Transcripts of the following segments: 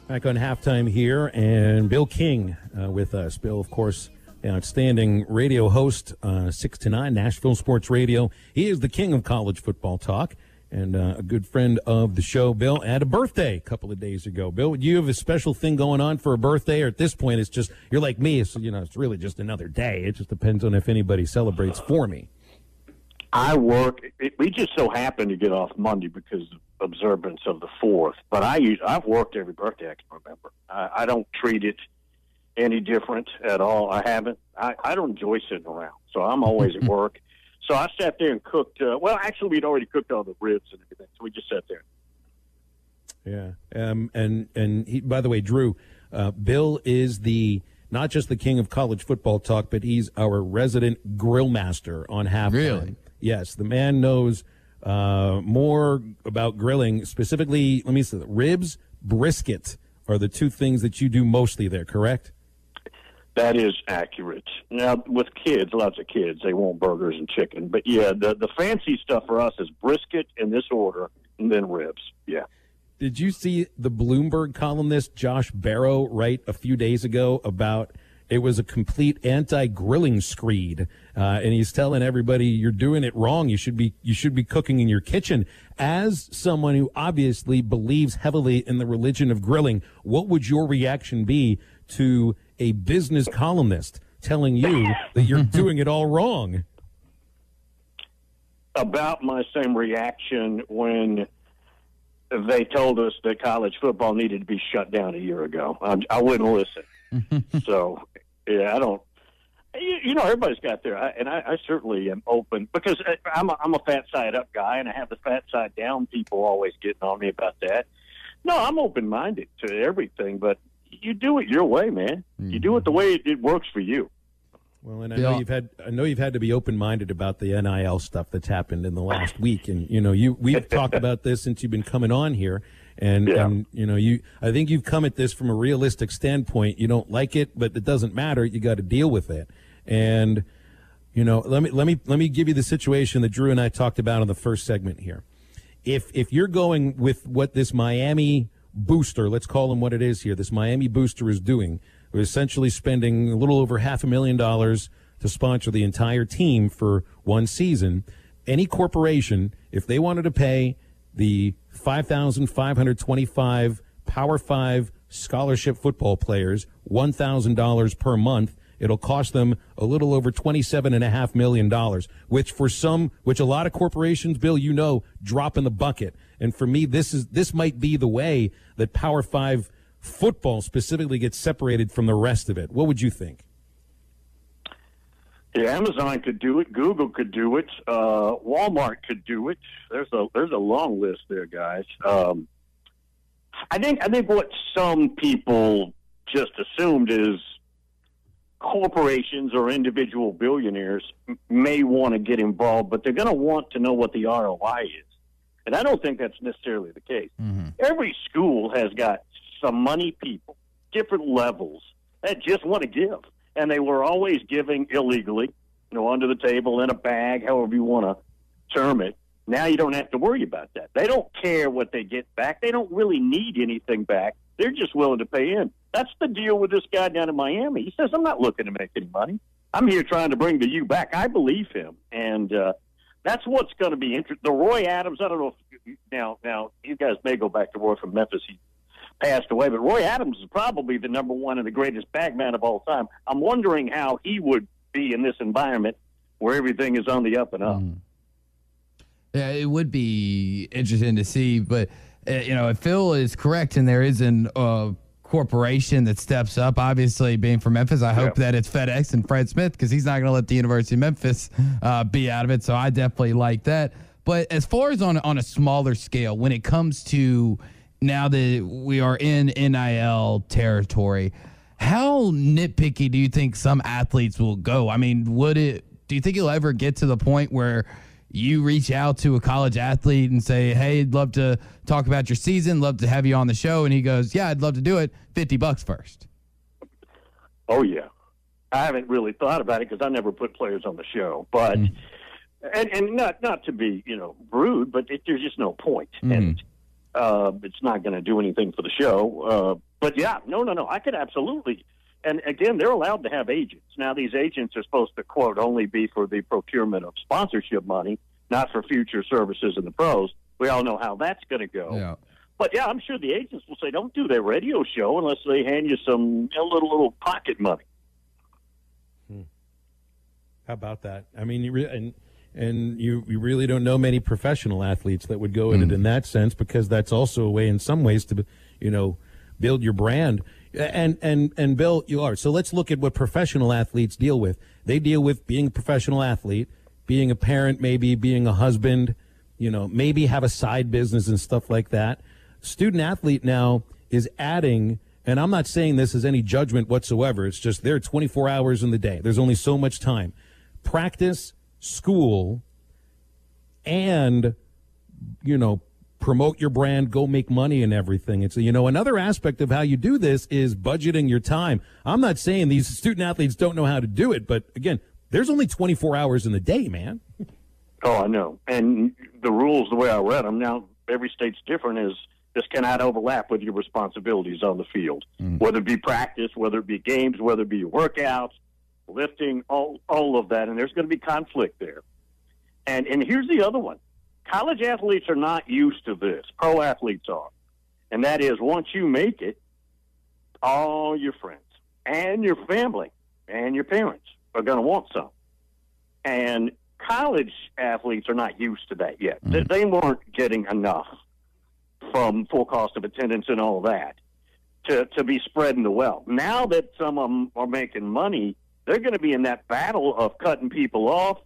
Back on halftime here, and Bill King with us. Bill, of course, an outstanding radio host, 6 to 9, Nashville Sports Radio. He is the king of college football talk and a good friend of the show. Bill had a birthday a couple of days ago. Bill, do you have a special thing going on for a birthday, or at this point it's just, you're like me, so, it's really just another day. It just depends on if anybody celebrates for me. I work. We just so happen to get off Monday because of observance of the 4th. But I've worked every birthday I can remember. I don't treat it any different at all. I haven't. I don't enjoy sitting around, so I'm always at work. So I sat there and cooked. Actually, we'd already cooked all the ribs and everything, so we just sat there. Yeah. And he, by the way, Drew, Bill is not just the king of college football talk, but he's our resident grill master on halftime. Really? Yes, the man knows more about grilling. Specifically, let me say, ribs, brisket are the two things that you do mostly there, correct? That is accurate. Now, with kids, lots of kids, they want burgers and chicken. But, yeah, the fancy stuff for us is brisket in this order and then ribs, yeah. Did you see the Bloomberg columnist Josh Barrow write a few days ago about it was a complete anti-grilling screed, and he's telling everybody you're doing it wrong. You should be cooking in your kitchen. As someone who obviously believes heavily in the religion of grilling, what would your reaction be to a business columnist telling you that you're doing it all wrong? About my same reaction when they told us that college football needed to be shut down a year ago. I wouldn't listen. So, yeah, I don't. Everybody's got their, and I certainly am open because I'm a fat side up guy, and I have the fat side down people always getting on me about that. No, I'm open minded to everything, but you do it your way, man. Mm-hmm. You do it the way it works for you. Well, and I know you've had to be open minded about the NIL stuff that's happened in the last week, and we've talked about this since you've been coming on here. And I think you've come at this from a realistic standpoint. You don't like it, but it doesn't matter. You got to deal with it. And let me give you the situation that Drew and I talked about in the first segment here. If you're going with what this Miami booster, let's call him what it is here, this Miami booster is doing, we're essentially spending a little over $500,000 to sponsor the entire team for one season. Any corporation, if they wanted to pay the 5,525 Power 5 scholarship football players $1,000 per month, it'll cost them a little over $27.5 million, which a lot of corporations, Bill, drop in the bucket. And for me, this might be the way that Power 5 football specifically gets separated from the rest of it. What would you think? Yeah, Amazon could do it. Google could do it. Walmart could do it. There's a long list there, guys. I think what some people just assumed is corporations or individual billionaires may want to get involved, but they're going to want to know what the ROI is. And I don't think that's necessarily the case. Mm-hmm. Every school has got some money people, different levels, that just want to give. And they were always giving illegally, under the table, in a bag, however you want to term it. Now you don't have to worry about that. They don't care what they get back. They don't really need anything back. They're just willing to pay in. That's the deal with this guy down in Miami. He says, I'm not looking to make any money. I'm here trying to bring the U back. I believe him. And that's what's going to be interesting. The Roy Adams, I don't know if now you guys may go back to Roy from Memphis. He passed away, but Roy Adams is probably the number one and the greatest bagman of all time. I'm wondering how he would be in this environment where everything is on the up and up. Yeah, it would be interesting to see, but if Phil is correct and there is an corporation that steps up, obviously being from Memphis, I hope that it's FedEx and Fred Smith, because he's not going to let the University of Memphis be out of it. So I definitely like that. But as far as on a smaller scale, when it comes to now that we are in NIL territory, how nitpicky do you think some athletes will go? I mean, do you think you'll ever get to the point where you reach out to a college athlete and say, hey, I'd love to talk about your season, love to have you on the show, and he goes, yeah, I'd love to do it, $50 first? Oh, yeah. I haven't really thought about it because I never put players on the show. But and not to be, rude, but there's just no point. And it's not going to do anything for the show. But yeah, no. I could absolutely. And again, they're allowed to have agents. Now, these agents are supposed to, quote, only be for the procurement of sponsorship money, not for future services in the pros. We all know how that's going to go. Yeah. But yeah, I'm sure the agents will say, don't do their radio show unless they hand you some little pocket money. How about that? I mean, you really don't know many professional athletes that would go in it in that sense, because that's also a way, in some ways, to build your brand. And Bill, you are. So let's look at what professional athletes deal with. They deal with being a professional athlete, being a parent, maybe being a husband, maybe have a side business and stuff like that. Student athlete now is adding, and I'm not saying this as any judgment whatsoever. It's just there are 24 hours in the day. There's only so much time. Practice, school, and, promote your brand, go make money and everything. It's, another aspect of how you do this is budgeting your time. I'm not saying these student athletes don't know how to do it, but again, there's only 24 hours in the day, man. Oh, I know. And the rules, the way I read them, now every state's different, is this cannot overlap with your responsibilities on the field, whether it be practice, whether it be games, whether it be your workouts, lifting, all of that. And there's going to be conflict there. And here's the other one. College athletes are not used to this. Pro athletes are. And that is, once you make it, all your friends and your family and your parents are going to want some. And college athletes are not used to that yet. They weren't getting enough from full cost of attendance and all that to be spreading the wealth. Now that some of them are making money, they're going to be in that battle of cutting people off,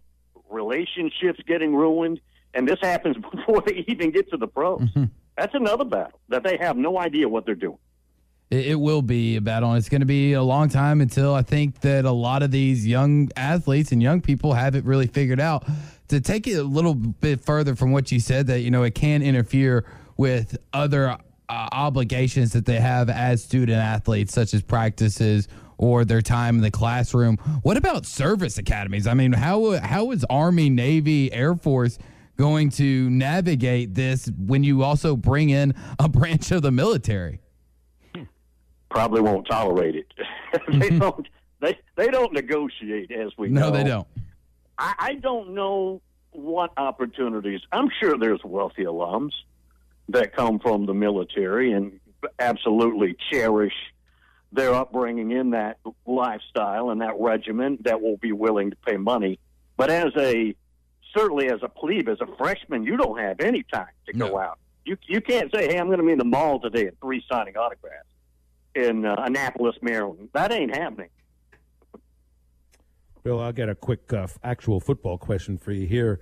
relationships getting ruined, and this happens before they even get to the pros. That's another battle that they have no idea what they're doing. It will be a battle, and it's going to be a long time until I think that a lot of these young athletes and young people have it really figured out. To take it a little bit further from what you said, that, it can interfere with other obligations that they have as student athletes, such as practices or their time in the classroom. What about service academies? I mean, how is Army, Navy, Air Force going to navigate this when you also bring in a branch of the military? Probably won't tolerate it. They don't negotiate, as we know. No, they don't. I don't know what opportunities. I'm sure there's wealthy alums that come from the military and absolutely cherish their upbringing in that lifestyle and that regimen, that will be willing to pay money. But certainly as a plebe, as a freshman, you don't have any time to go out. You can't say, hey, I'm going to be in the mall today at 3 signing autographs in Annapolis, Maryland. That ain't happening. Bill, I'll get a quick actual football question for you here.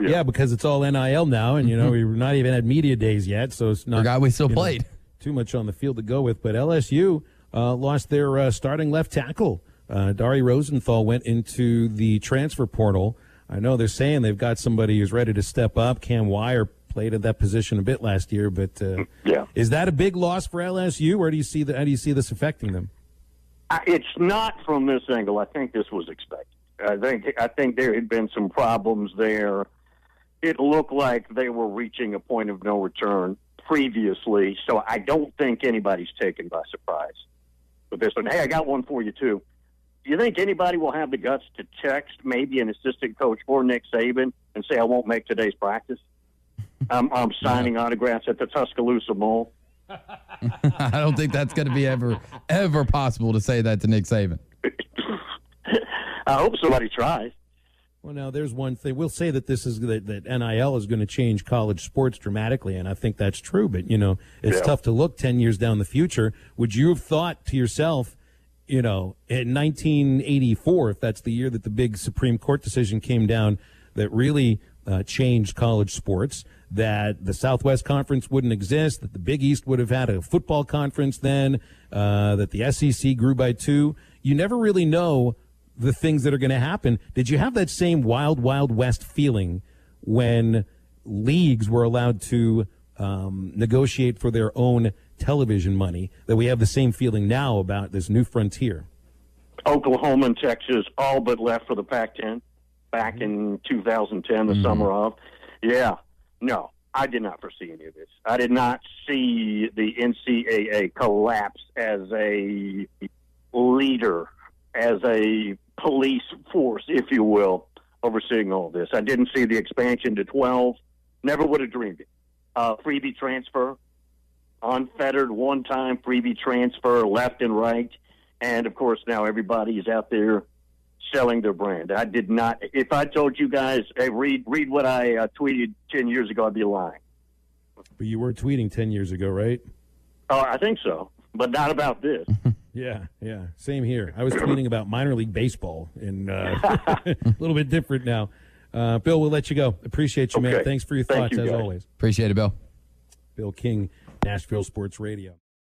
Yeah, because it's all NIL now, and, we've not even had media days yet, so it's not. Forgot we still played. Too much on the field to go with. But LSU lost their starting left tackle. Dari Rosenthal went into the transfer portal. I know they're saying they've got somebody who's ready to step up. Cam Wire played at that position a bit last year, but is that a big loss for LSU, or how do you see this affecting them? It's not from this angle. I think this was expected. I think there had been some problems there. It looked like they were reaching a point of no return previously, so I don't think anybody's taken by surprise with this one. Hey, I got one for you, too. Do you think anybody will have the guts to text maybe an assistant coach or Nick Saban and say, I won't make today's practice? I'm signing autographs at the Tuscaloosa Mall. I don't think that's going to be ever possible to say that to Nick Saban. I hope somebody tries. Well, now there's one thing. We'll say that that NIL is going to change college sports dramatically, and I think that's true. But, it's tough to look 10 years down the future. Would you have thought to yourself, in 1984, if that's the year that the big Supreme Court decision came down that really changed college sports, that the Southwest Conference wouldn't exist, that the Big East would have had a football conference then, that the SEC grew by 2. You never really know the things that are going to happen. Did you have that same wild, wild west feeling when leagues were allowed to negotiate for their own television money, that we have the same feeling now about this new frontier? Oklahoma and Texas all but left for the Pac-10 back in 2010, the summer of. Yeah. No, I did not foresee any of this. I did not see the NCAA collapse as a leader, as a police force, if you will, overseeing all this. I didn't see the expansion to 12. Never would have dreamed it. Freebie transfer, unfettered one-time freebie transfer left and right. And, of course, now everybody is out there selling their brand. I did not. If I told you guys, hey, read what I tweeted 10 years ago, I'd be lying. But you were tweeting 10 years ago, right? Oh, I think so, but not about this. Yeah. Same here. I was tweeting about minor league baseball, and a little bit different now. Bill, we'll let you go. Appreciate you, man. Thanks for your thoughts, as always. Appreciate it, Bill. Bill King, Nashville Sports Radio.